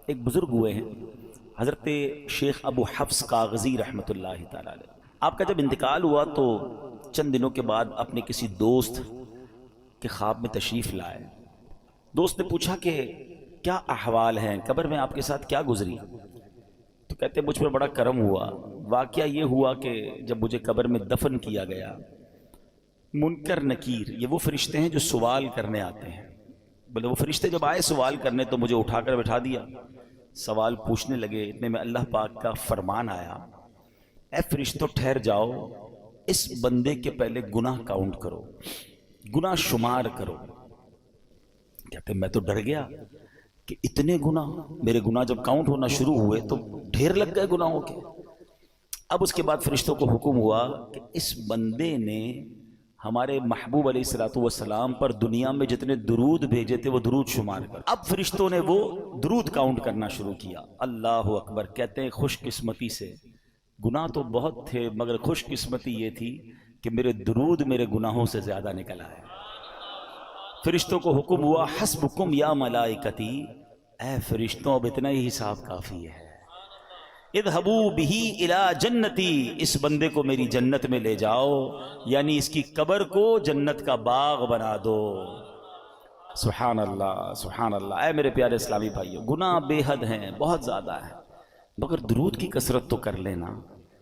ایک بزرگ ہوئے ہیں حضرت شیخ ابو حفص کاغذی رحمۃ اللہ تعالی علیہ. آپ کا جب انتقال ہوا تو چند دنوں کے بعد اپنے کسی دوست کے خواب میں تشریف لائے. دوست نے پوچھا کہ کیا احوال ہیں، قبر میں آپ کے ساتھ کیا گزری؟ تو کہتے مجھ پر بڑا کرم ہوا. واقعہ یہ ہوا کہ جب مجھے قبر میں دفن کیا گیا، منکر نکیر یہ وہ فرشتے ہیں جو سوال کرنے آتے ہیں. بولے وہ فرشتے جب آئے سوال کرنے تو مجھے اٹھا کر بٹھا دیا، سوال پوچھنے لگے. اتنے میں اللہ پاک کا فرمان آیا، اے فرشتوں ٹھہر جاؤ، اس بندے کے پہلے گناہ کاؤنٹ کرو، گناہ شمار کرو. کہتے میں تو ڈر گیا کہ اتنے گناہ. میرے گناہ جب کاؤنٹ ہونا شروع ہوئے تو ڈھیر لگ گئے گناہوں کے. اب اس کے بعد فرشتوں کو حکم ہوا کہ اس بندے نے ہمارے محبوب علیہ الصلوۃ والسلام پر دنیا میں جتنے درود بھیجے تھے وہ درود شمار کر. اب فرشتوں نے وہ درود کاؤنٹ کرنا شروع کیا. اللہ اکبر. کہتے ہیں خوش قسمتی سے، گناہ تو بہت تھے مگر خوش قسمتی یہ تھی کہ میرے درود میرے گناہوں سے زیادہ نکل آئے. فرشتوں کو حکم ہوا حسبکم یا ملائکتی، اے فرشتوں اب اتنا ہی حساب کافی ہے. اذهبوا به الى جنتی، اس بندے کو میری جنت میں لے جاؤ، یعنی اس کی قبر کو جنت کا باغ بنا دو. سبحان اللہ سبحان اللہ. اے میرے پیارے اسلامی بھائیو، گناہ بے حد ہیں، بہت زیادہ ہیں، مگر درود کی کثرت تو کر لینا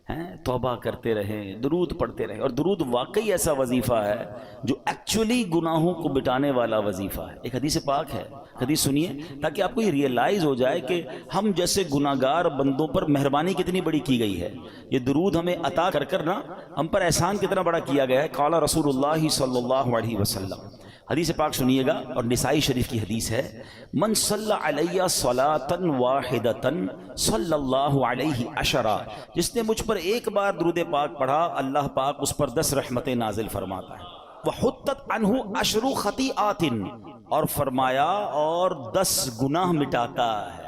ہیں. توبہ کرتے رہیں، درود پڑھتے رہیں. اور درود واقعی ایسا وظیفہ ہے جو ایکچولی گناہوں کو مٹانے والا وظیفہ ہے. ایک حدیث پاک ہے، حدیث سنیے تاکہ آپ کو یہ ریئلائز ہو جائے کہ ہم جیسے گناہگار بندوں پر مہربانی کتنی بڑی کی گئی ہے. یہ درود ہمیں عطا کر کر نا ہم پر احسان کتنا بڑا کیا گیا ہے. قال رسول اللہ صلی اللہ علیہ وسلم. حدیث پاک سنیے گا، اور نسائی شریف کی حدیث ہے، من صلی علیہ صلاۃ واحدۃ صلی اللہ علیہ عشرہ، جس نے مجھ پر ایک بار درود پاک پڑھا اللہ پاک اس پر 10 رحمتیں نازل فرماتا ہے. وحطت عنہ 10 خطیئات، اور فرمایا اور 10 گناہ مٹاتا ہے.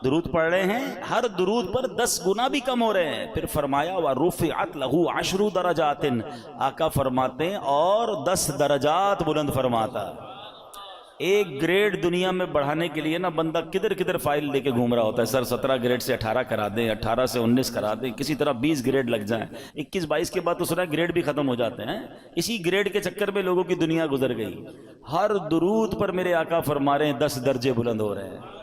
درود پڑھ رہے ہیں، ہر درود پر 10 گناہ بھی کم ہو رہے ہیں. پھر فرمایا وَرُفِعَتْ لَهُ 10 درجات، آقا فرماتے ہیں اور 10 درجات بلند فرماتا. ایک گریڈ دنیا میں بڑھانے کے لیے نا بندہ کدھر کدھر فائل لے کے گھوم رہا ہوتا ہے. سر 17 گریڈ سے 18 کرا دیں، 18 سے 19 کرا دیں، کسی طرح 20 گریڈ لگ جائیں. 21 22 کے بعد تو سنا گریڈ بھی ختم ہو جاتے ہیں. اسی گریڈ کے چکر میں لوگوں کی دنیا گزر گئی. ہر درود پر میرے آقا فرما رہے ہیں 10 درجے بلند ہو رہے ہیں.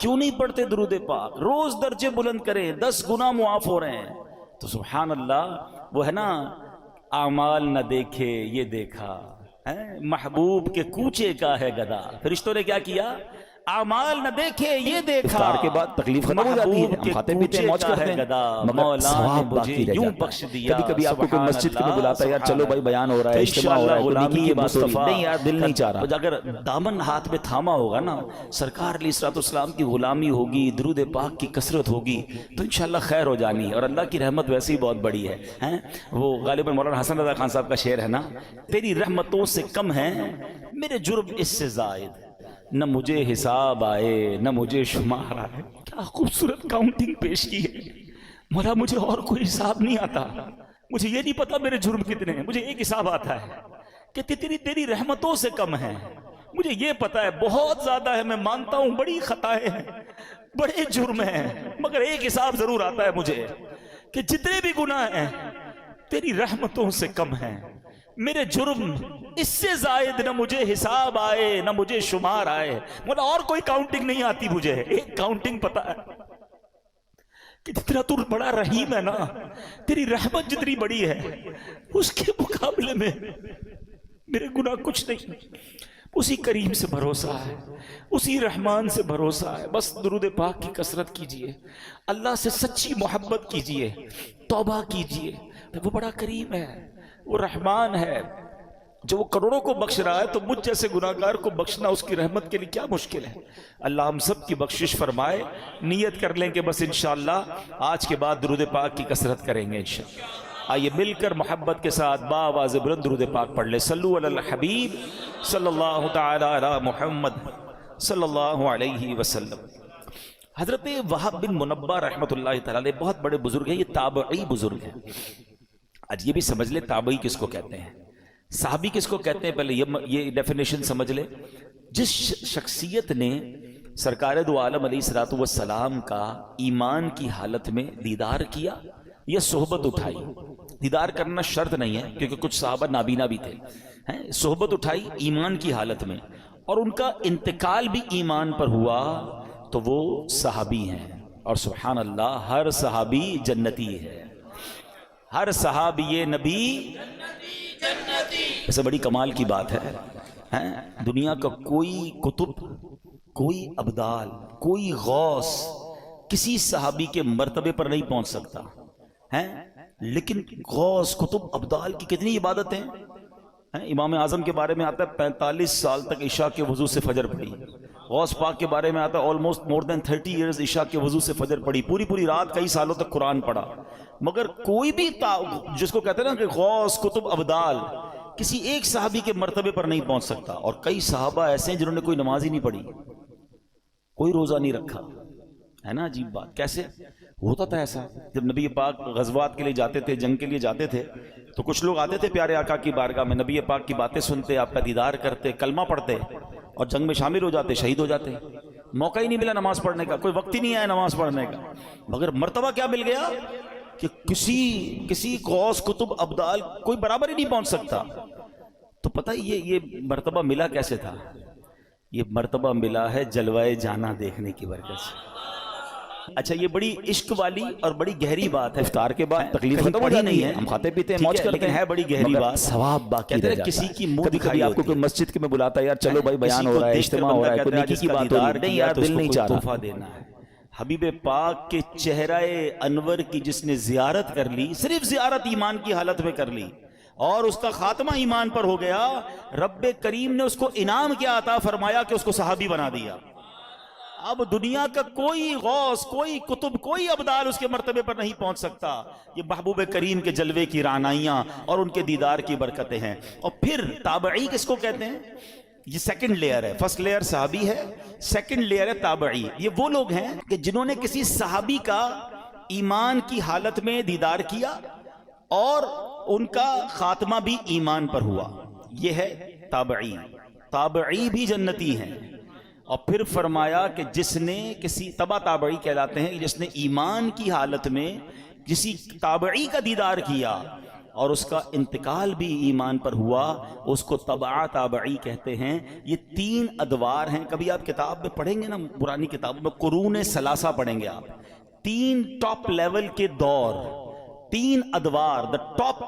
کیوں نہیں پڑھتے درود پاک؟ روز درجے بلند کریں، 10 گناہ معاف ہو رہے ہیں. تو سبحان اللہ، وہ ہے نا اعمال نہ دیکھے یہ دیکھا، محبوب کے کوچے کا ہے گدا. فرشتوں نے کیا کیا؟ اعمال نہ دیکھے یہ دیکھا. افطار کے بعد تکلیف ختم ہو جاتی ہے، ہم کھاتے پیتے ہیں، موج کرتے ہیں، مگر ثواب باقی رہ جاتا ہے. کبھی کبھی آپ کو کوئی مسجد کے لیے بلاتا ہے، یار چلو بھائی بیان ہو رہا ہے، اجتماع ہو رہا ہے، غلامی کی مصطفیٰ، نہیں یار دل نہیں چاہ رہا. اگر دامن ہاتھ میں تھاما ہوگا نا، سرکار علیہ الصلوۃ والسلام کی غلامی ہوگی، درود پاک کی کثرت ہوگی تو انشاءاللہ خیر ہو جانی ہے. اور اللہ کی رحمت ویسے ہی بہت بڑی ہے. وہ غالباً مولانا حسن رضا خان صاحب کا شعر ہے نا، تیری رحمتوں سے کم ہیں میرے جرم اس سے زائد، نہ مجھے حساب آئے نہ مجھے شمار آئے. کیا خوبصورت کاؤنٹنگ پیش کی ہے. مولا مجھے اور کوئی حساب نہیں آتا، مجھے یہ نہیں پتا میرے جرم کتنے ہیں، مجھے ایک حساب آتا ہے کہ تیری رحمتوں سے کم ہیں. مجھے یہ پتا ہے بہت زیادہ ہے، میں مانتا ہوں بڑی خطائیں ہیں، بڑے جرم ہیں، مگر ایک حساب ضرور آتا ہے مجھے کہ جتنے بھی گناہ ہیں تیری رحمتوں سے کم ہیں، میرے جرم اس سے زائد نہ مجھے حساب آئے نہ مجھے شمار آئے. مولا اور کوئی کاؤنٹنگ نہیں آتی مجھے، ایک کاؤنٹنگ پتا ہے کہ جتنا تو بڑا رحیم ہے نا، تیری رحمت جتنی بڑی ہے اس کے مقابلے میں میرے گناہ کچھ نہیں. اسی کریم سے بھروسہ ہے، اسی رحمان سے بھروسہ ہے. بس درود پاک کی کثرت کیجئے، اللہ سے سچی محبت کیجئے، توبہ کیجئے. وہ بڑا کریم ہے، وہ رحمان ہے. جو وہ کروڑوں کو بخش رہا ہے تو مجھ جیسے گناہگار کو بخشنا اس کی رحمت کے لیے کیا مشکل ہے. اللہ ہم سب کی بخشش فرمائے. نیت کر لیں کہ بس انشاءاللہ آج کے بعد درود پاک کی کثرت کریں گے انشاءاللہ. آئیے مل کر محبت کے ساتھ باآواز بلند درود پاک پڑھ لیں. صلو علی الحبیب صلی اللہ تعالی علی محمد صلی اللہ علیہ وسلم. حضرت وہب بن منبہ رحمۃ اللہ تعالی بہت بڑے بزرگ ہیں، یہ تابعی بزرگ ہیں. آج یہ بھی سمجھ لے تابعی کس کو کہتے ہیں، صحابی کس کو کہتے ہیں. پہلے یہ ڈیفینیشن سمجھ لے. جس شخصیت نے سرکار دو عالم علیہ الصلوۃ والسلام کا ایمان کی حالت میں دیدار کیا یا صحبت اٹھائی؟ دیدار کرنا شرط نہیں ہے کیونکہ کچھ صحابہ نابینا بھی تھے، صحبت اٹھائی ایمان کی حالت میں اور ان کا انتقال بھی ایمان پر ہوا تو وہ صحابی ہیں. اور سبحان اللہ، ہر صحابی جنتی ہے، ہر صحابی نبی جنتی. ایسے بڑی کمال کی بات ہے، دنیا کا کوئی کتب، کوئی ابدال، کوئی غوث کسی صحابی کے مرتبے پر نہیں پہنچ سکتا ہے، لیکن غوث کتب ابدال کی کتنی عبادتیں ہیں. امام اعظم کے بارے میں آتا ہے 45 سال تک عشاء کے وضو سے فجر پڑھی. غوث پاک کے بارے میں آتا ہے آلموسٹ مور دین 30 ایئرز عشاء کے وضو سے فجر پڑھی، پوری رات کئی سالوں تک قرآن پڑھا. مگر کوئی بھی جس کو کہتے ہیں نا کہ غوث کتب ابدال، کسی ایک صحابی کے مرتبے پر نہیں پہنچ سکتا. اور کئی صحابہ ایسے ہیں جنہوں نے کوئی نماز ہی نہیں پڑھی، کوئی روزہ نہیں رکھا. ہے نا عجیب بات. کیسے ہوتا تھا ایسا؟ جب نبی پاک غزوات کے لیے جاتے تھے، جنگ کے لیے جاتے تھے، تو کچھ لوگ آتے تھے پیارے آقا کی بارگاہ میں، نبی پاک کی باتیں سنتے، آپ کا دیدار کرتے، کلمہ پڑھتے اور جنگ میں شامل ہو جاتے، شہید ہو جاتے. موقع ہی نہیں ملا نماز پڑھنے کا، کوئی وقت ہی نہیں آیا نماز پڑھنے کا. مگر مرتبہ کیا مل گیا کہ کسی غوث کتب ابدال کوئی برابر ہی نہیں پہنچ سکتا. تو پتہ یہ مرتبہ ملا کیسے تھا؟ یہ مرتبہ ملا ہے جلوائے جانا دیکھنے کی برکت سے. اچھا، یہ بڑی عشق والی اور بڑی گہری بات ہے. افطار کے بعد تکلیف ختم پڑھی نہیں ہے، ہم کھاتے پیتے ہیں، موج کرتے لیکن ہیں، ہے بڑی گہری بات. ثواب باقی رہ جاتا ہے. کسی کی منہ کبھی آپ کو کوئی مسجد کے میں بلاتا ہے، یار چلو بھائی بیان ہو رہا ہے، اجتماع ہو رہا ہے، کوئی نیکی کی بات ہو رہی ہے، نہیں یار دل نہیں چاہ رہا. تحفہ دینا ہے. حبیب پاک کے چہرہ انور کی جس نے زیارت کر لی، صرف زیارت ایمان کی حالت میں کر لی اور اس کا خاتمہ ایمان پر ہو گیا، رب کریم نے اس کو انعام کیا عطا فرمایا کہ اس کو صحابی بنا دیا. اب دنیا کا کوئی غوث، کوئی کتب، کوئی ابدال اس کے مرتبے پر نہیں پہنچ سکتا. یہ محبوب کریم کے جلوے کی رعنائیاں اور ان کے دیدار کی برکتیں ہیں. اور پھر تابعی کس کو کہتے ہیں؟ یہ سیکنڈ لیئر ہے. فرسٹ لیئر صحابی ہے، سیکنڈ لیئر ہے تابعی. یہ وہ لوگ ہیں کہ جنہوں نے کسی صحابی کا ایمان کی حالت میں دیدار کیا اور ان کا خاتمہ بھی ایمان پر ہوا. یہ ہے تابعی. تابعی بھی جنتی ہیں. اور پھر فرمایا کہ جس نے کسی تبع تابعی کہلاتے ہیں، جس نے ایمان کی حالت میں کسی تابعی کا دیدار کیا اور اس کا انتقال بھی ایمان پر ہوا، اس کو تبع تابعی کہتے ہیں. یہ 3 ادوار ہیں. کبھی آپ کتاب میں پڑھیں گے نا، پرانی کتابوں میں قرون ثلاثہ پڑھیں گے آپ. 3 ٹاپ لیول کے دور، 3 ادوار، the top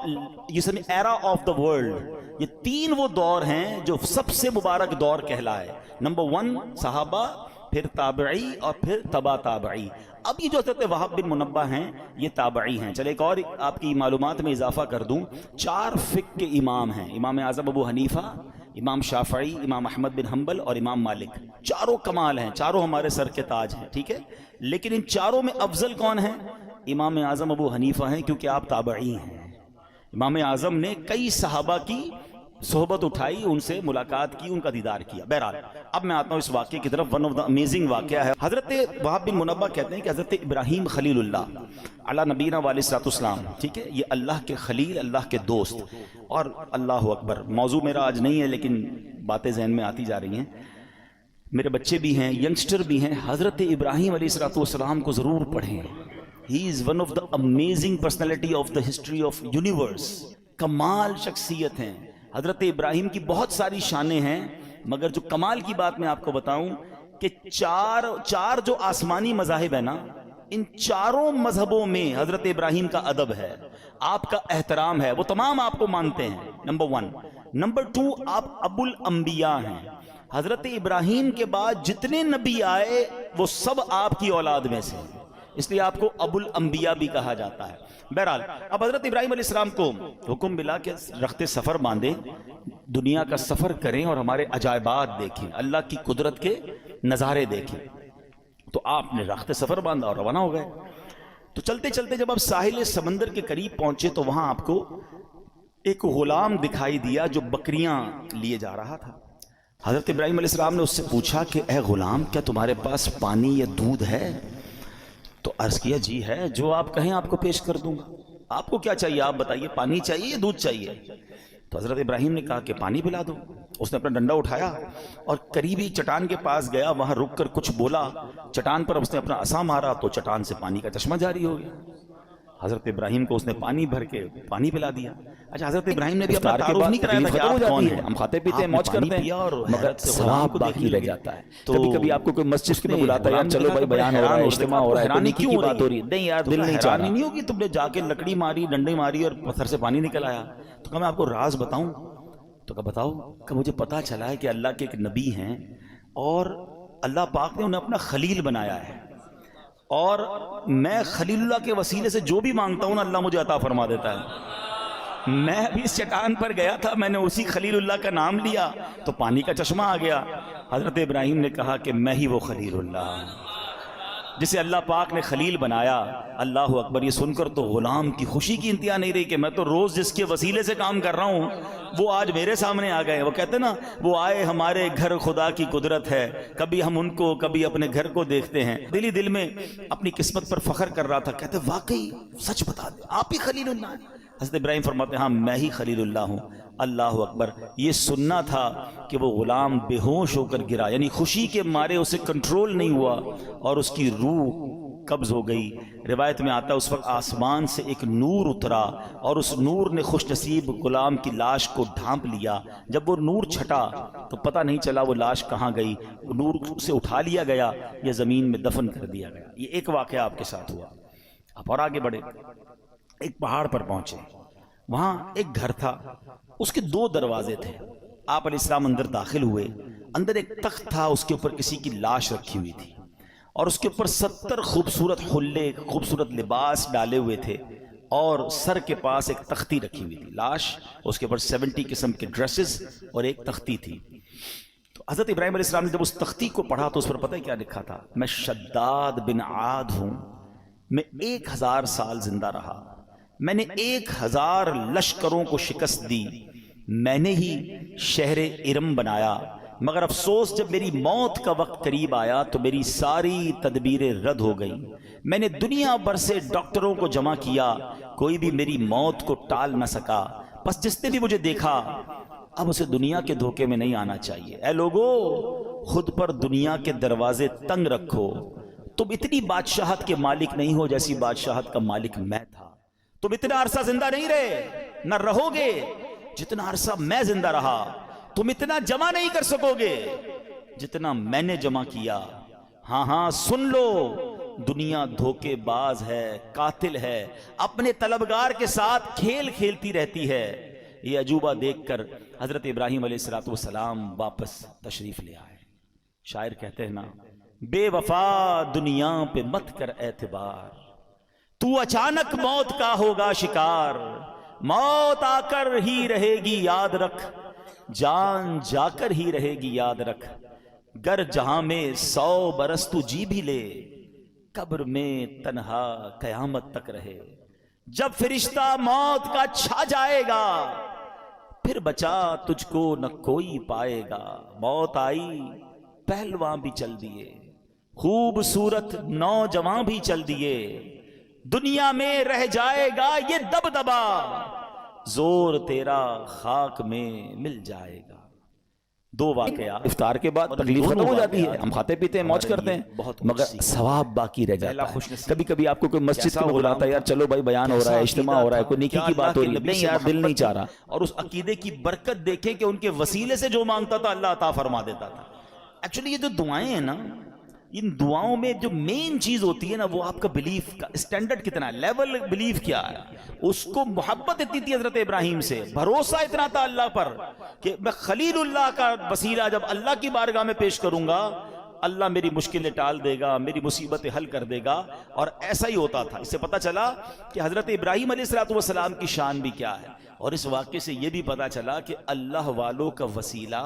era of the world. یہ 3 وہ دور ہیں جو سب سے مبارک دور کہلائے. نمبر 1 صحابہ، پھر تابعی اور پھر تبع تابعی. اب یہ جو حضرت وہب بن منبہ ہیں یہ تابعی ہیں. چلے ایک اور آپ کی معلومات میں اضافہ کر دوں. 4 فقہ کے امام ہیں، امام اعظم ابو حنیفہ، امام شافعی، امام احمد بن حنبل اور امام مالک. چاروں کمال ہیں، چاروں ہمارے سر کے تاج ہیں. ٹھیک ہے، لیکن ان چاروں میں افضل کون ہیں؟ امام اعظم ابو حنیفہ ہیں، کیونکہ آپ تابعی ہیں. امام اعظم نے کئی صحابہ کی صحبت اٹھائی، ان سے ملاقات کی، ان کا دیدار کیا. بہرحال اب میں آتا ہوں اس واقعے کی طرف. ون آف دا امیزنگ واقعہ ہے. حضرت وہب بن منبہ کہتے ہیں کہ حضرت ابراہیم خلیل اللہ علی نبینا علیہ السلام، ٹھیک ہے، یہ اللہ کے خلیل، اللہ کے دوست. اور اللہ اکبر، موضوع میرا آج نہیں ہے لیکن باتیں ذہن میں آتی جا رہی ہیں. میرے بچے بھی ہیں، ینگسٹر بھی ہیں. حضرت ابراہیم علیہ السلام کو ضرور پڑھیں. He is one of the amazing personality of the history of universe. کمال شخصیت ہیں. حضرت ابراہیم کی بہت ساری شانیں ہیں، مگر جو کمال کی بات میں آپ کو بتاؤں کہ چار جو آسمانی مذاہب ہیں نا، ان چاروں مذہبوں میں حضرت ابراہیم کا ادب ہے، آپ کا احترام ہے، وہ تمام آپ کو مانتے ہیں. نمبر 1. نمبر 2، آپ ابو الانبیاء ہیں. حضرت ابراہیم کے بعد جتنے نبی آئے وہ سب آپ کی اولاد میں سے، اس لیے آپ کو ابو الانبیاء بھی کہا جاتا ہے. بہرحال اب حضرت ابراہیم علیہ السلام کو حکم ملا کہ رخت سفر باندھیں، دنیا کا سفر کریں اور ہمارے عجائبات دیکھیں، اللہ کی قدرت کے نظارے دیکھیں. تو آپ نے رخت سفر باندھا اور روانہ ہو گئے. تو چلتے چلتے جب آپ ساحل سمندر کے قریب پہنچے تو وہاں آپ کو ایک غلام دکھائی دیا جو بکریاں لیے جا رہا تھا. حضرت ابراہیم علیہ السلام نے اس سے پوچھا کہ اے غلام، کیا تمہارے پاس پانی یا دودھ ہے؟ تو عرض کیا جی ہے، جو آپ کہیں آپ کو پیش کر دوں گا. آپ کو کیا چاہیے آپ بتائیے، پانی چاہیے یا دودھ چاہیے؟ تو حضرت ابراہیم نے کہا کہ پانی پلا دو. اس نے اپنا ڈنڈا اٹھایا اور قریبی چٹان کے پاس گیا, وہاں رک کر کچھ بولا, چٹان پر اس نے اپنا عصا مارا تو چٹان سے پانی کا چشمہ جاری ہو گیا. حضرت ابراہیم کو اس نے پانی بھر کے پانی پلا دیا. اچھا, حضرت ابراہیم نے بھی اپنا تعارف نہیں کرایا تھا کہ آپ کون ہیں. ہم کھاتے پیتے ہیں, موج کرتے ہیں, مگر ثواب باقی رہ جاتا ہے. کبھی کبھی آپ کو کوئی مسجد میں بلاتا ہے, یار چلو بھائی بیان ہو رہا ہے, اجتماع ہو رہا ہے, کوئی نیکی کی بات ہو رہی ہے, نہیں یار دل نہیں چاہ رہا. نہیں ہوگی تم نے جا کے لکڑی ماری, ڈنڈے ماری اور پتھر سے پانی نکل آیا. تو کہا میں آپ کو راز بتاؤں. تو کہا بتاؤ. کہ مجھے پتا چلا ہے کہ اللہ کے ایک نبی ہیں اور اللہ پاک نے انہیں اپنا خلیل بنایا ہے, اور میں خلیل اللہ کے وسیلے سے جو بھی مانگتا ہوں نا اللہ مجھے عطا فرما دیتا ہے. میں ابھی اس چٹان پر گیا تھا, میں نے اسی خلیل اللہ کا نام لیا تو پانی کا چشمہ آ گیا. حضرت ابراہیم نے کہا کہ میں ہی وہ خلیل اللہ ہوں جسے اللہ پاک نے خلیل بنایا. اللہ اکبر. یہ سن کر تو غلام کی خوشی کی انتہا نہیں رہی کہ میں تو روز جس کے وسیلے سے کام کر رہا ہوں وہ آج میرے سامنے آ گئے. وہ کہتے نا, وہ آئے ہمارے گھر خدا کی قدرت ہے, کبھی ہم ان کو کبھی اپنے گھر کو دیکھتے ہیں. دل ہی دل میں اپنی قسمت پر فخر کر رہا تھا. کہتے واقعی سچ بتا دے آپ ہی خلیل اللہ ہیں. حضرت ابراہیم فرماتے ہیں ہاں میں ہی خلیل اللہ ہوں. اللہ اکبر. یہ سننا تھا کہ وہ غلام بے ہوش ہو کر گرا, یعنی خوشی کے مارے اسے کنٹرول نہیں ہوا اور اس کی روح قبض ہو گئی. روایت میں آتا ہے اس وقت آسمان سے ایک نور اترا اور اس نور نے خوش نصیب غلام کی لاش کو ڈھانپ لیا. جب وہ نور چھٹا تو پتہ نہیں چلا وہ لاش کہاں گئی. وہ نور سے اٹھا لیا گیا یا زمین میں دفن کر دیا گیا. یہ ایک واقعہ آپ کے ساتھ ہوا. آپ اور آگے بڑھے, ایک پہاڑ پر پہنچے, وہاں ایک گھر تھا, اس کے 2 دروازے تھے. آپ علیہ السلام اندر داخل ہوئے. اندر ایک تخت تھا, اس کے اوپر کسی کی لاش رکھی ہوئی تھی اور اس کے اوپر 70 خوبصورت حلے, خوبصورت لباس ڈالے ہوئے تھے, اور سر کے پاس ایک تختی رکھی ہوئی تھی لاش, اس کے اوپر 70 قسم کے ڈریسز اور ایک تختی تھی. تو حضرت ابراہیم علیہ السلام نے جب اس تختی کو پڑھا تو اس پر پتہ ہے کیا لکھا تھا؟ میں شداد بن عاد ہوں, میں 1000 سال زندہ رہا, میں نے 1000 لشکروں کو شکست دی, میں نے ہی شہر ارم بنایا, مگر افسوس جب میری موت کا وقت قریب آیا تو میری ساری تدبیریں رد ہو گئیں. میں نے دنیا بھر سے ڈاکٹروں کو جمع کیا, کوئی بھی میری موت کو ٹال نہ سکا. بس جس نے بھی مجھے دیکھا اب اسے دنیا کے دھوکے میں نہیں آنا چاہیے. اے لوگو, خود پر دنیا کے دروازے تنگ رکھو. تم اتنی بادشاہت کے مالک نہیں ہو جیسی بادشاہت کا مالک میں تھا. تم اتنا عرصہ زندہ نہیں رہے, نہ رہو گے جتنا عرصہ میں زندہ رہا. تم اتنا جمع نہیں کر سکو گے جتنا میں نے جمع کیا. ہاں ہاں سن لو, دنیا دھوکے باز ہے, قاتل ہے, اپنے طلبگار کے ساتھ کھیل کھیلتی رہتی ہے. یہ عجوبہ دیکھ کر حضرت ابراہیم علیہ السلام واپس تشریف لے آئے. شاعر کہتے ہیں نا, بے وفا دنیا پہ مت کر اعتبار, تو اچانک موت کا ہوگا شکار. موت آ کر ہی رہے گی یاد رکھ, جان جا کر ہی رہے گی یاد رکھ. گر جہاں میں 100 برس تو جی بھی لے, قبر میں تنہا قیامت تک رہے. جب فرشتہ موت کا چھا جائے گا, پھر بچا تجھ کو نہ کوئی پائے گا. موت آئی پہلواں بھی چل دیے, خوبصورت نوجوان بھی چل دیے. دنیا میں رہ جائے گا یہ دبدبا, زور تیرا خاک میں مل جائے گا. 2 واقعات. افطار کے بعد تکلیف ختم ہو جاتی ہے, ہم کھاتے پیتے ہیں, موج کرتے ہیں, مگر ثواب باقی رہ جاتا ہے. کبھی کبھی آپ کو کوئی مسجد میں بلاتا ہے, یار چلو بھائی بیان ہو رہا ہے, اجتماع ہو رہا ہے, کوئی نیکی کی بات ہو رہی ہے, نہیں یار دل نہیں چاہ رہا. اور اس عقیدے کی برکت دیکھیں کہ ان کے وسیلے سے جو مانگتا تھا اللہ عطا فرما دیتا تھا. ایکچولی یہ جو دعائیں ہیں نا, ان دعاؤں میں جو مین چیز ہوتی ہے نا, وہ آپ کا بلیف کا اسٹینڈرڈ کتنا ہے, لیول بلیف کیا ہے. اس کو محبت اتنی تھی حضرت ابراہیم سے, بھروسہ اتنا تھا اللہ پر کہ میں خلیل اللہ کا وسیلہ جب اللہ کی بارگاہ میں پیش کروں گا, اللہ میری مشکلیں ٹال دے گا, میری مصیبتیں حل کر دے گا. اور ایسا ہی ہوتا تھا. اس سے پتہ چلا کہ حضرت ابراہیم علیہ السلام کی شان بھی کیا ہے. اور اس واقعے سے یہ بھی پتہ چلا کہ اللہ والوں کا وسیلہ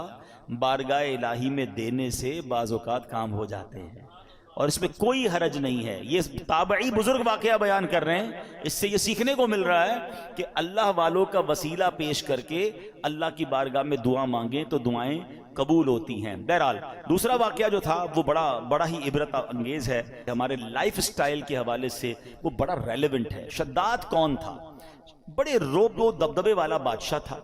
بارگاہ الہی میں دینے سے بعض اوقات کام ہو جاتے ہیں, اور اس میں کوئی حرج نہیں ہے. یہ تابعی بزرگ واقعہ بیان کر رہے ہیں, اس سے یہ سیکھنے کو مل رہا ہے کہ اللہ والوں کا وسیلہ پیش کر کے اللہ کی بارگاہ میں دعا مانگیں تو دعائیں قبول ہوتی ہیں. بہرحال دوسرا واقعہ جو تھا وہ بڑا ہی عبرت انگیز ہے, ہمارے لائف سٹائل کے حوالے سے وہ بڑا ریلیونٹ ہے. شداد کون تھا؟ بڑے روب و دبدبے والا بادشاہ تھا.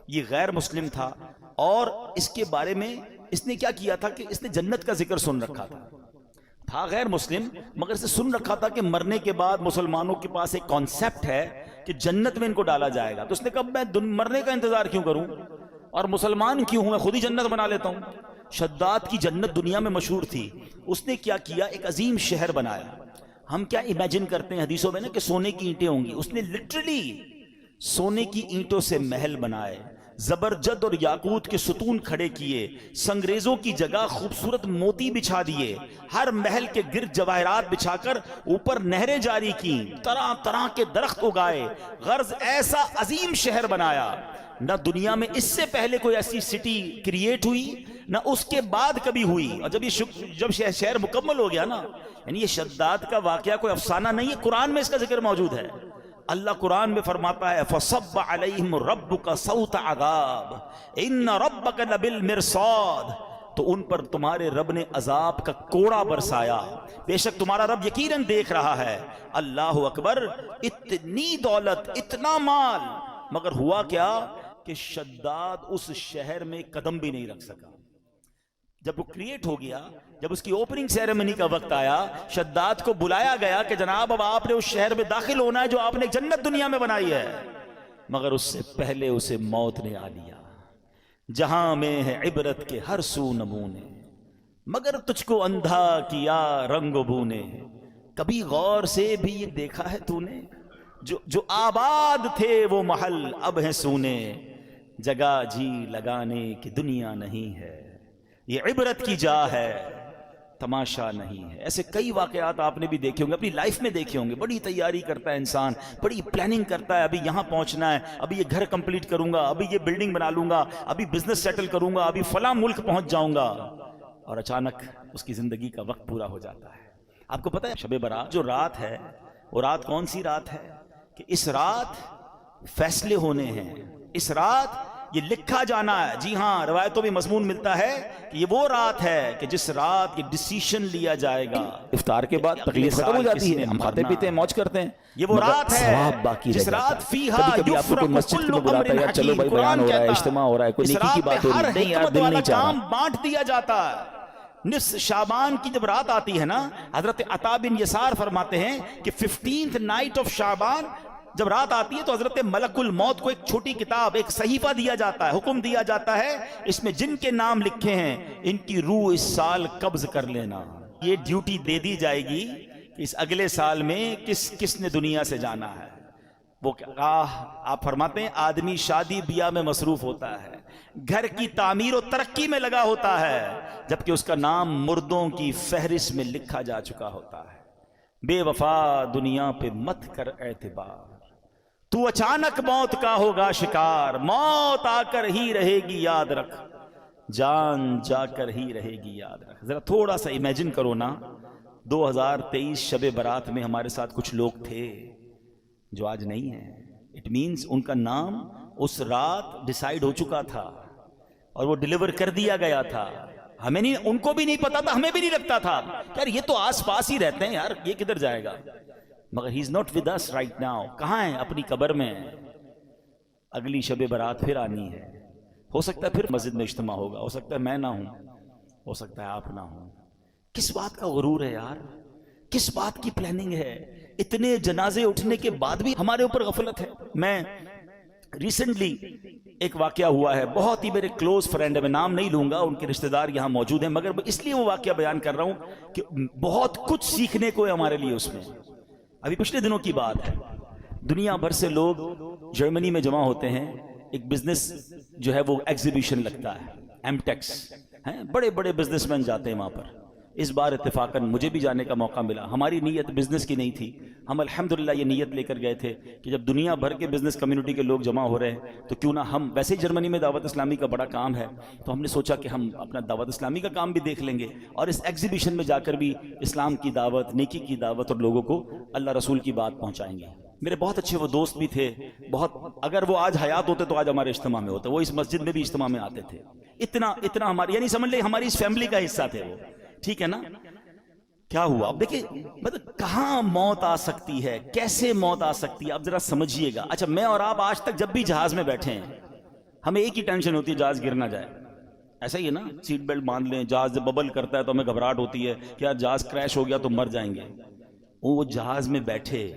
یہ غیر مسلم تھا، اور اس کے بارے میں اس نے کیا کیا تھا کہ اس نے جنت کا ذکر سن رکھا تھا غیر مسلم، مگر اسے سن رکھا تھا کہ مرنے کے بعد مسلمانوں کے پاس ایک کانسیپٹ ہے کہ جنت میں ان کو ڈالا جائے گا، تو اس نے کہا میں مرنے کا انتظار کیوں کروں اور مسلمان کیوں ہوں، میں خود ہی جنت بنا لیتا ہوں۔ شداد کی جنت دنیا میں مشہور تھی، اس نے کیا کیا، ایک عظیم شہر بنایا۔ ہم کیا امیجن کرتے ہیں حدیثوں میں نا کہ سونے کی اینٹیں ہوں گی، اس نے لٹرلی سونے کی اینٹوں سے محل بنائے، زبرجد اور یاقوت کے ستون کھڑے کیے، سنگریزوں کی جگہ خوبصورت موتی بچھا دیے، ہر محل کے گرد جواہرات بچھا کر اوپر نہریں جاری کی، طرح طرح کے درخت اگائے، غرض ایسا عظیم شہر بنایا۔ نہ دنیا میں اس سے پہلے کوئی ایسی سٹی کریٹ ہوئی، نہ اس کے بعد کبھی ہوئی۔ اور جب شہر مکمل ہو گیا نا، یعنی یہ شداد کا واقعہ کوئی افسانہ نہیں ہے، قرآن میں اس کا ذکر موجود ہے۔ اللہ قرآن میں فرماتا ہے فَصَبَّ عَلَيْهِمْ رَبُّكَ صَوْتَ عَذَابٍ إِنَّ رَبَّكَ لَبِالْمِرْصَادِ، تو ان پر تمہارے رب نے عذاب کا کوڑا برسایا، بے شک تمہارا رب یقیناً دیکھ رہا ہے۔ اللہ اکبر، اتنی دولت، اتنا مال، مگر ہوا کیا کہ شداد اس شہر میں قدم بھی نہیں رکھ سکا۔ جب وہ کریٹ ہو گیا، جب اس کی اوپننگ سیریمنی کا وقت آیا، شداد کو بلایا گیا کہ جناب اب آپ نے اس شہر میں داخل ہونا ہے جو آپ نے جنت دنیا میں بنائی ہے، مگر اس سے پہلے اسے موت نے آ لیا۔ جہاں میں ہے عبرت کے ہر سو نمونے، مگر تجھ کو اندھا کیا رنگ و بو نے۔ کبھی غور سے بھی یہ دیکھا ہے تو نے، جو آباد تھے وہ محل اب ہیں سونے، جگہ جی لگانے کی دنیا نہیں ہے، یہ عبرت کی جا ہے تماشا نہیں ہے۔ ایسے کئی واقعات آپ نے بھی دیکھے ہوں گے، اپنی لائف میں دیکھے ہوں گے۔ بڑی تیاری کرتا ہے انسان، بڑی پلاننگ کرتا ہے، ابھی یہاں پہنچنا ہے، ابھی یہ گھر کمپلیٹ کروں گا، ابھی یہ بلڈنگ بنا لوں گا، ابھی بزنس سیٹل کروں گا، ابھی فلاں ملک پہنچ جاؤں گا، اور اچانک اس کی زندگی کا وقت پورا ہو جاتا ہے۔ آپ کو پتہ ہے شب برات جو رات ہے، وہ رات کون سی رات ہے کہ اس رات فیصلے ہونے ہیں، اس رات یہ لکھا جانا ہے۔ جی ہاں، روایتوں میں مضمون ملتا ہے کہ یہ وہ رات ہے کہ جس رات یہ ڈیسیشن لیا جائے گا۔ افطار کے بعد تکلیف ختم ہو جاتی ہے، ہم کھاتے پیتے ہیں، موج کرتے ہیں، یہ وہ رات ہے جس رات فیہا یفرق مسجد میں بلاتا ہے، چلو بھائی بیان ہو رہا ہے، اجتماع ہو رہا ہے، کوئی نیکی کی بات ہو رہی ہے، نہیں یار دل نہیں چاہ رہا، بانٹ دیا جاتا ہے۔ نصف شعبان کی جب رات آتی ہے نا، حضرت عطا بن یسار فرماتے ہیں کہ 15th نائٹ آف شعبان جب رات آتی ہے تو حضرت ملک الموت کو ایک چھوٹی کتاب، ایک صحیفہ دیا جاتا ہے، حکم دیا جاتا ہے، اس میں جن کے نام لکھے ہیں ان کی روح اس سال قبض کر لینا۔ یہ ڈیوٹی دے دی جائے گی کہ اس اگلے سال میں کس نے دنیا سے جانا ہے۔ وہ آپ فرماتے ہیں آدمی شادی بیاہ میں مصروف ہوتا ہے، گھر کی تعمیر و ترقی میں لگا ہوتا ہے، جبکہ اس کا نام مردوں کی فہرست میں لکھا جا چکا ہوتا ہے۔ بے وفا دنیا پہ مت کر اعتبار، تو اچانک موت کا ہوگا شکار، موت آ کر ہی رہے گی یاد رکھ، جان جا کر ہی رہے گی یاد رکھ۔ ذرا تھوڑا سا امیجن کرو نا، 2023 شب برات میں ہمارے ساتھ کچھ لوگ تھے جو آج نہیں ہیں۔ اٹ مینز ان کا نام اس رات ڈیسائیڈ ہو چکا تھا اور وہ ڈیلیور کر دیا گیا تھا۔ ہمیں نہیں، ان کو بھی نہیں پتا تھا، ہمیں بھی نہیں لگتا تھا یار یہ تو آس پاس ہی رہتے ہیں یار، یہ کدھر جائے گا، مگر he is not with us right now. کہاں ہیں؟ اپنی قبر میں۔ اگلی شب برات پھر آنی ہے، ہو سکتا ہے پھر مسجد میں اجتماع ہوگا، ہو سکتا ہے میں نہ ہوں، ہو سکتا ہے آپ نہ ہوں۔ کس بات کا غرور ہے یار، کس بات کی پلاننگ ہے؟ اتنے جنازے اٹھنے کے بعد بھی ہمارے اوپر غفلت ہے۔ میں ریسنٹلی ایک واقعہ ہوا ہے، بہت ہی میرے کلوز فرینڈ ہے، میں نام نہیں لوں گا، ان کے رشتہ دار یہاں موجود ہیں، مگر اس لیے وہ واقعہ بیان کر رہا ہوں کہ بہت کچھ سیکھنے کو ہے ہمارے لیے اس میں۔ ابھی پچھلے دنوں کی بات ہے، دنیا بھر سے لوگ جرمنی میں جمع ہوتے ہیں، ایک بزنس جو ہے وہ ایگزیبیشن لگتا ہے، ایم ٹیکس ہیں، بڑے بڑے بزنس مین جاتے ہیں وہاں پر۔ اس بار اتفاقاً مجھے بھی جانے کا موقع ملا۔ ہماری نیت بزنس کی نہیں تھی، ہم الحمدللہ یہ نیت لے کر گئے تھے کہ جب دنیا بھر کے بزنس کمیونٹی کے لوگ جمع ہو رہے ہیں تو کیوں نہ ہم، ویسے ہی جرمنی میں دعوت اسلامی کا بڑا کام ہے، تو ہم نے سوچا کہ ہم اپنا دعوت اسلامی کا کام بھی دیکھ لیں گے اور اس ایگزیبیشن میں جا کر بھی اسلام کی دعوت، نیکی کی دعوت اور لوگوں کو اللہ رسول کی بات پہنچائیں گے۔ میرے بہت اچھے وہ دوست بھی تھے، بہت، اگر وہ آج حیات ہوتے تو آج ہمارے اجتماع میں ہوتے، وہ اس مسجد میں بھی اجتماع میں آتے تھے۔ اتنا ہماری، یعنی سمجھ لیں ہماری اس فیملی کا حصہ تھے وہ، ٹھیک ہے نا۔ کیا ہوا اب دیکھیں، مطلب کہاں موت آ سکتی ہے، کیسے موت آ سکتی ہے، اب ذرا سمجھیے گا۔ اچھا میں اور آپ آج تک جب بھی جہاز میں بیٹھے ہیں، ہمیں ایک ہی ٹینشن ہوتی ہے جہاز گر نہ جائے. ایسا ہی ہے نا, سیٹ بیلٹ باندھ لیں, جہاز جب ببل کرتا ہے تو ہمیں گھبراہٹ ہوتی ہے کہ یار جہاز کریش ہو گیا تو مر جائیں گے. وہ جہاز میں بیٹھے,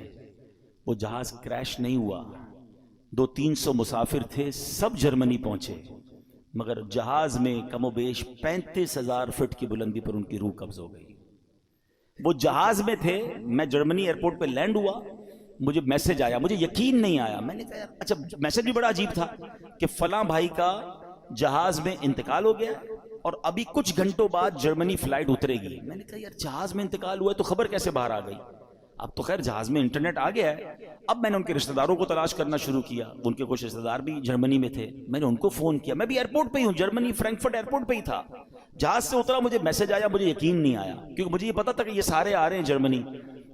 وہ جہاز کریش نہیں ہوا, 200-300 مسافر تھے, سب جرمنی پہنچے, مگر جہاز میں کم و بیش 35,000 فٹ کی بلندی پر ان کی روح قبض ہو گئی. وہ جہاز میں تھے, میں جرمنی ایئرپورٹ پہ لینڈ ہوا, مجھے میسج آیا, مجھے یقین نہیں آیا. میں نے کہا اچھا, میسج بھی بڑا عجیب تھا کہ فلاں بھائی کا جہاز میں انتقال ہو گیا اور ابھی کچھ گھنٹوں بعد جرمنی فلائٹ اترے گی. میں نے کہا یار جہاز میں انتقال ہوا ہے تو خبر کیسے باہر آ گئی؟ اب تو خیر جہاز میں انٹرنیٹ آ گیا ہے. اب میں نے ان کے رشتہ داروں کو تلاش کرنا شروع کیا, ان کے کچھ رشتہ دار بھی جرمنی میں تھے, میں نے ان کو فون کیا. میں بھی ایئرپورٹ پہ ہی ہوں, جرمنی فرینکفرٹ ایئرپورٹ پہ ہی تھا. جہاز سے اترا, مجھے میسج آیا, مجھے یقین نہیں آیا کیونکہ مجھے یہ پتا تھا کہ یہ سارے آ رہے ہیں جرمنی.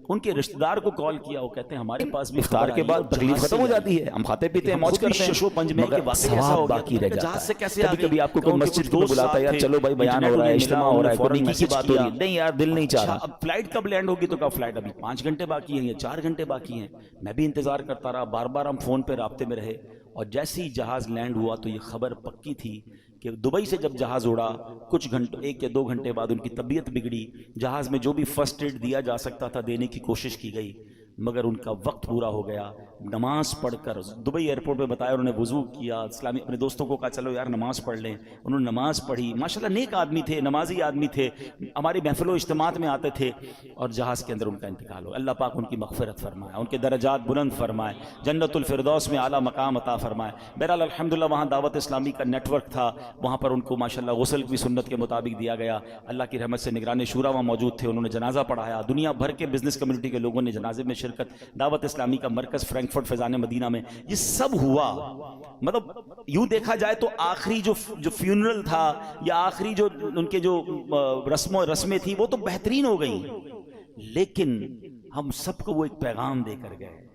ان کے رشتہ دار کو کال کیا, وہ کہتے ہیں ہمارے پاس بھی افطار کے بعد تکلیف ختم ہو جاتی ہے, ہم کھاتے پیتے ہیں, موج کرتے ہیں, مگر ثواب باقی رہ جاتا ہے. کبھی کبھی آپ کو کوئی مسجد میں بلاتا ہے, یار چلو بھائی بیان ہو رہا ہے, اجتماع ہو رہا ہے, کوئی نیکی کی بات ہو رہی ہے, نہیں یار دل نہیں چاہ رہا. اب فلائٹ کب لینڈ ہوگی؟ تو کہا فلائٹ ابھی 5 گھنٹے باقی ہیں یا 4 گھنٹے باقی ہیں. میں بھی انتظار کرتا رہا, بار بار ہم فون پہ رابطے میں رہے, اور جیسے ہی جہاز لینڈ ہوا تو یہ خبر پکی تھی کہ دبئی سے جب جہاز اڑا کچھ گھنٹوں 1 یا 2 گھنٹے بعد ان کی طبیعت بگڑی. جہاز میں جو بھی فرسٹ ایڈ دیا جا سکتا تھا دینے کی کوشش کی گئی, مگر ان کا وقت پورا ہو گیا. نماز پڑھ کر دبئی ایئرپورٹ پہ بتایا, انہوں نے وضو کیا, اسلامی اپنے دوستوں کو کہا چلو یار نماز پڑھ لیں. انہوں نے نماز پڑھی, ماشاءاللہ نیک آدمی تھے, نمازی آدمی تھے, ہماری محفل و اجتماعات میں آتے تھے, اور جہاز کے اندر ان کا انتقال ہو. اللہ پاک ان کی مغفرت فرمائے, ان کے درجات بلند فرمائے, جنت الفردوس میں اعلیٰ مقام عطا فرمائے. بہرحال الحمدللہ وہاں دعوت اسلامی کا نیٹ ورک تھا, وہاں پر ان کو ماشاءاللہ غسل بھی سنت کے مطابق دیا گیا. اللہ کی رحمت سے نگران شورا وہاں موجود تھے, انہوں نے جنازہ پڑھایا. دنیا بھر کے بزنس کمیونٹی کے لوگوں نے جنازے میں شرکت, دعوت اسلامی کا مرکز فرینکفرٹ فیضان مدینہ میں, یہ سب ہوا. مطلب یوں دیکھا جائے تو آخری جو فیونرل تھا یا آخری جو ان کے جو رسمیں تھی وہ تو بہترین ہو گئی, لیکن ہم سب کو وہ ایک پیغام دے کر گئے,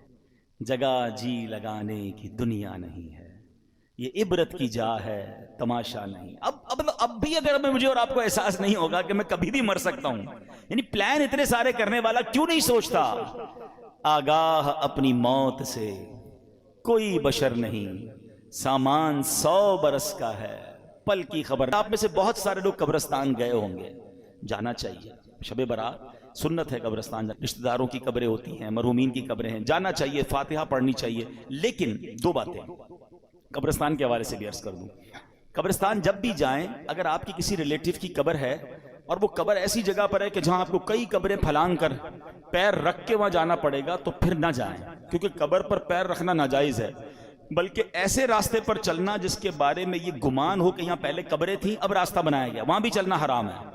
جگہ جی لگانے کی دنیا نہیں ہے, یہ عبرت کی جا ہے تماشا نہیں. اب بھی اگر مجھے اور آپ کو احساس نہیں ہوگا کہ میں کبھی بھی مر سکتا ہوں, یعنی پلان اتنے سارے کرنے والا کیوں نہیں سوچتا آگاہ اپنی موت سے کوئی بشر نہیں, سامان 100 برس کا ہے پل کی خبر. آپ میں سے بہت سارے لوگ قبرستان گئے ہوں گے, جانا چاہیے. شب برات سنت ہے قبرستان, رشتہ داروں کی قبریں ہوتی ہیں, مرحومین کی قبریں ہیں, جانا چاہیے, فاتحہ پڑھنی چاہیے. لیکن 2 باتیں قبرستان کے حوالے سے بھی عرض کر دوں. قبرستان جب بھی جائیں, اگر آپ کی کسی ریلیٹیو کی قبر ہے اور وہ قبر ایسی جگہ پر ہے کہ جہاں آپ کو کئی قبریں پھلانگ کر پیر رکھ کے وہاں جانا پڑے گا, تو پھر نہ جائیں, کیونکہ قبر پر پیر رکھنا ناجائز ہے. بلکہ ایسے راستے پر چلنا جس کے بارے میں یہ گمان ہو کہ یہاں پہلے قبریں تھیں اب راستہ بنایا گیا, وہاں بھی چلنا حرام ہے,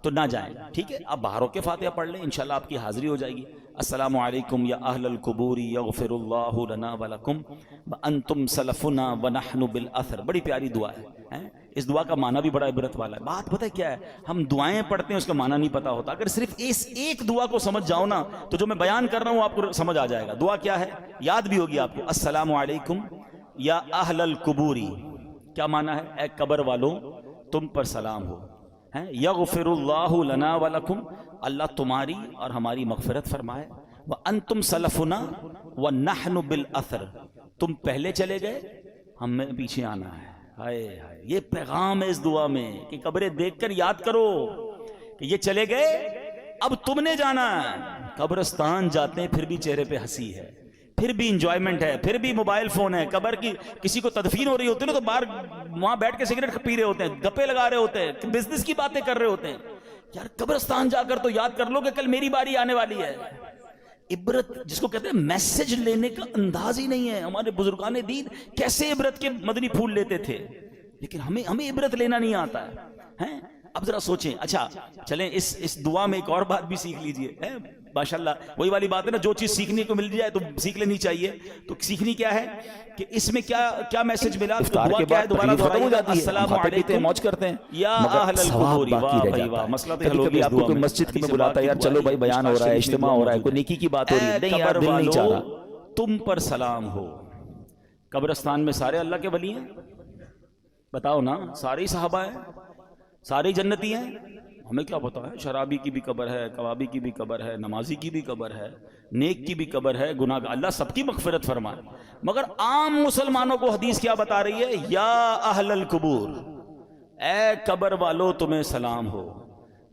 تو نہ جائیں. ٹھیک ہے, آپ باہر ہو کے فاتحہ پڑھ لیں, انشاءاللہ آپ کی حاضری ہو جائے گی. السلام علیکم یا اہل القبور یغفر اللہ لنا ولکم وانتم سلفنا ونحن بالاثر. بڑی پیاری دعا ہے, اس دعا کا معنی بھی بڑا عبرت والا ہے. بات پتہ کیا ہے, ہم دعائیں پڑھتے ہیں اس کا معنی نہیں پتا ہوتا. اگر صرف اس ایک دعا کو سمجھ جاؤ نا تو جو میں بیان کر رہا ہوں آپ کو سمجھ آ جائے گا. دعا کیا ہے, یاد بھی ہوگی آپ کو. السلام علیکم یا اہل القبوری, کیا معنی ہے, اے قبر والوں تم پر سلام ہو. یغفر اللہ لنا ولکم, اللہ تمہاری اور ہماری مغفرت فرمائے. وانتم سلفنا ونحن بالاثر, تم پہلے چلے گئے ہمیں پیچھے آنا ہے. ہائے ہائے, یہ پیغام ہے اس دعا میں کہ قبریں دیکھ کر یاد کرو کہ یہ چلے گئے اب تم نے جانا ہے. قبرستان جاتے ہیں پھر بھی چہرے پہ ہنسی ہے, پھر بھی انجوائمنٹ ہے, پھر بھی موبائل فون ہے. قبر کی کسی کو تدفین ہو رہی ہوتی ہے نا تو باہر وہاں بیٹھ کے سگریٹ پی رہے ہوتے ہیں, گپے لگا رہے ہوتے ہیں, بزنس کی باتیں کر رہے ہوتے ہیں. یار قبرستان جا کر تو یاد کر لو کہ کل میری باری آنے والی ہے. عبرت جس کو کہتے ہیں میسج لینے کا انداز ہی نہیں ہے. ہمارے بزرگان دین کیسے عبرت کے مدنی پھول لیتے تھے, لیکن ہمیں عبرت لینا نہیں آتا ہے. اب ذرا سوچیں. اچھا چلیں اس دعا میں ایک اور بات بھی سیکھ لیجئے. ماشاءاللہ وہی والی بات ہے نا, جو چیز سیکھنے کو مل جائے تو سیکھ لینی چاہیے. تو سیکھنی کیا ہے کہ اس میں کیا میسج ملا, دعا کیا ہے, دوبارہ ختم ہو جاتی ہے. السلام علیکم, موج کرتے ہیں یا اہل القبور. واہ بھائی واہ, مسئلہ تو حل ہو گیا. آپ کو کوئی مسجد میں بلاتا ہے, یار چلو بھائی بیان ہو رہا ہے, اجتماع ہو رہا ہے, کوئی نیکی کی بات ہو رہی ہے, نہیں یار دل نہیں چاہ رہا. تم پر سلام ہو. قبرستان میں سارے اللہ کے ولی ہیں, بتاؤ نا, سارے صحابہ ہیں, سارے جنتی ہیں, ہمیں کیا پتا ہے شرابی کی بھی قبر ہے، کبابی کی بھی قبر ہے، نمازی کی بھی قبر ہے، نیک کی بھی قبر ہے، گناہ اللہ سب کی مغفرت فرمائے. مگر عام مسلمانوں کو حدیث کیا بتا رہی ہے؟ یا اہل القبور، اے قبر والو تمہیں سلام ہو.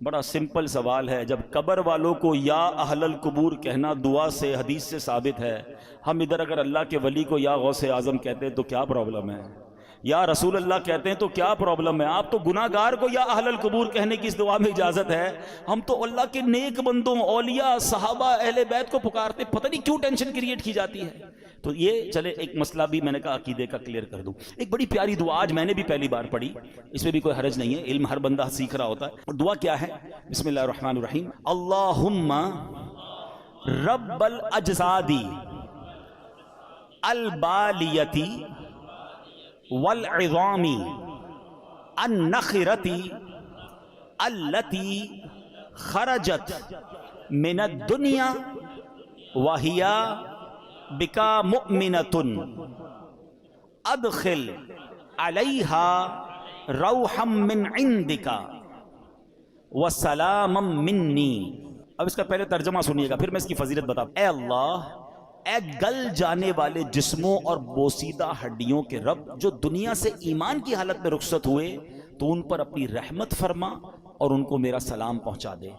بڑا سمپل سوال ہے، جب قبر والوں کو یا اہل القبور کہنا دعا سے حدیث سے ثابت ہے، ہم ادھر اگر اللہ کے ولی کو یا غوث اعظم کہتے ہیں تو کیا پرابلم ہے؟ یا رسول اللہ کہتے ہیں تو کیا پرابلم ہے؟ آپ تو گناہ گار کو یا اہل القبور کہنے کی اس دعا میں اجازت ہے. ہم تو اللہ کے نیک بندوں، اولیاء، صحابہ، اہل بیت کو پکارتے، پتہ نہیں کیوں ٹینشن کریٹ کی جاتی ہے. تو یہ چلے ایک مسئلہ بھی میں نے کہا عقیدے کا کلیئر کر دوں. ایک بڑی پیاری دعا آج میں نے بھی پہلی بار پڑھی، اس میں بھی کوئی حرج نہیں ہے، علم ہر بندہ سیکھ رہا ہوتا ہے. اور دعا کیا ہے؟ بسم اللہ الرحمن الرحیم. اللہم رب الاجسادی البالیتی والعظامی النخرتی التی خرجت من الدنیا وہی بکا مؤمنۃ ادخل علیہا روحا من عندک وسلاما منی. اب اس کا پہلے ترجمہ سنیے گا، پھر میں اس کی فضیلت بتاؤں. اے اللہ، اے گل جانے والے جسموں اور بوسیدہ ہڈیوں کے رب، جو دنیا سے ایمان کی حالت میں رخصت ہوئے تو ان پر اپنی رحمت فرما اور ان کو میرا سلام پہنچا دے.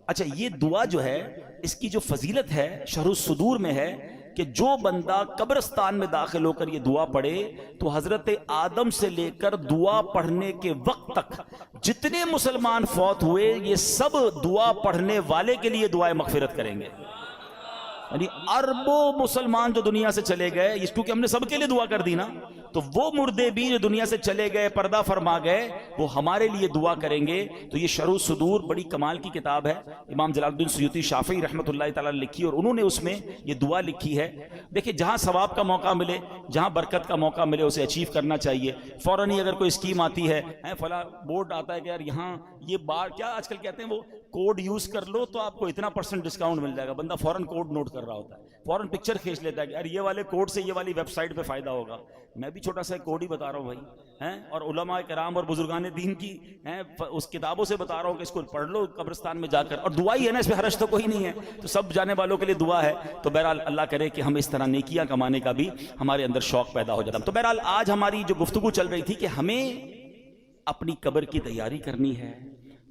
اچھا، یہ دعا جو ہے اس کی جو فضیلت ہے شرح الصدور میں ہے کہ جو بندہ قبرستان میں داخل ہو کر یہ دعا پڑھے تو حضرت آدم سے لے کر دعا پڑھنے کے وقت تک جتنے مسلمان فوت ہوئے یہ سب دعا پڑھنے والے کے لیے دعائے مغفرت کریں گے. یعنی اربوں مسلمان جو دنیا سے چلے گئے، اس کیونکہ ہم نے سب کے لیے دعا کر دی نا، تو وہ مردے بھی جو دنیا سے چلے گئے، پردہ فرما گئے، وہ ہمارے لیے دعا کریں گے. تو یہ شرح الصدور بڑی کمال کی کتاب ہے، امام جلال الدین سیوطی شافعی رحمۃ اللہ تعالیٰ نے لکھی، اور انہوں نے اس میں یہ دعا لکھی ہے. دیکھیں، جہاں ثواب کا موقع ملے، جہاں برکت کا موقع ملے، اسے اچیو کرنا چاہیے. فوراً ہی اگر کوئی اسکیم آتی ہے، فلاں بورڈ آتا ہے کہ یار یہاں یہ بار کیا آج کل کہتے ہیں وہ کوڈ یوز کر لو تو آپ کو اتنا % ڈسکاؤنٹ مل جائے گا، بندہ فوراً کوڈ نوٹ کر رہا ہوتا ہے، فوراً پکچر کھینچ لیتا ہے کہ یار یہ والے کوڈ سے یہ والی ویب سائٹ پہ فائدہ ہوگا. میں بھی چھوٹا سا کوڈ ہی بتا رہا ہوں بھائی، اور علماء کرام اور بزرگان دین کی اس کتابوں سے بتا رہا ہوں کہ اس کو پڑھ لو قبرستان میں جا کر. اور دعا ہی ہے نا، اس میں حرج تو کوئی نہیں ہے، تو سب جانے والوں کے لیے دعا ہے. تو بہرحال اللہ کرے کہ ہم اس طرح نیکیاں کمانے کا بھی ہمارے اندر شوق پیدا ہو جاتا. تو بہرحال آج ہماری جو گفتگو چل رہی تھی کہ ہمیں اپنی قبر کی تیاری کرنی ہے،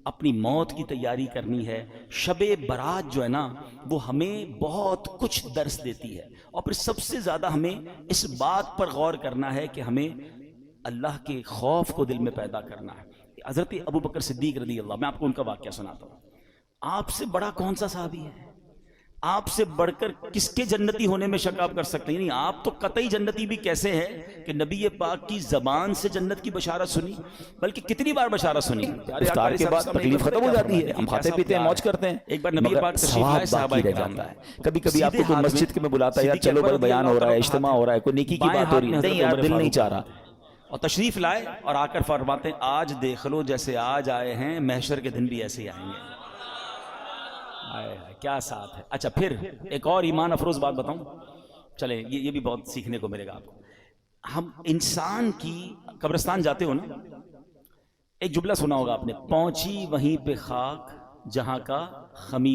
اپنی موت کی تیاری کرنی ہے. شب برات جو ہے نا وہ ہمیں بہت کچھ درس دیتی ہے، اور پھر سب سے زیادہ ہمیں اس بات پر غور کرنا ہے کہ ہمیں اللہ کے خوف کو دل میں پیدا کرنا ہے. حضرت ابو بکر صدیق رضی اللہ، میں آپ کو ان کا واقعہ سناتا ہوں. آپ سے بڑا کون سا صحابی ہے؟ آپ سے بڑھ کر کس کے جنتی ہونے میں شک آپ کر سکتے ہیں؟ نہیں، آپ تو قطعی جنتی بھی کیسے ہیں کہ نبی پاک کی زبان سے جنت کی بشارت سنی، بلکہ کتنی بار بشارت سنی. افطار کے بعد تکلیف ختم ہو جاتی ہے، ہم کھاتے پیتے ہیں، موج کرتے ہیں، ایک بار نبی پاک تشریف لائے، صحابہ کرام ہے، کبھی کبھی آپ کو کوئی مسجد میں بلاتا ہے، یار چلو بھائی بیان ہو رہا ہے، اجتماع ہو رہا ہے، کوئی نیکی کی بات ہو رہی ہے، نہیں یار دل نہیں چاہ رہا، اور تشریف لائے اور آ کر فرماتے ہیں آج دیکھ لو جیسے آج آئے ہیں، محشر کے دن بھی ایسے ہی آئیں گے. کیا ساتھ ہے. اچھا، پھر ایک اور ایمان افروز بات بتاؤں، چلیں یہ بھی بہت سیکھنے کو ملے گا آپ کو. ہم انسان کی قبرستان جاتے ہو نا، ایک جملہ سنا ہوگا آپ نے، پہنچی وہیں پہ خاک جہاں کا خمیر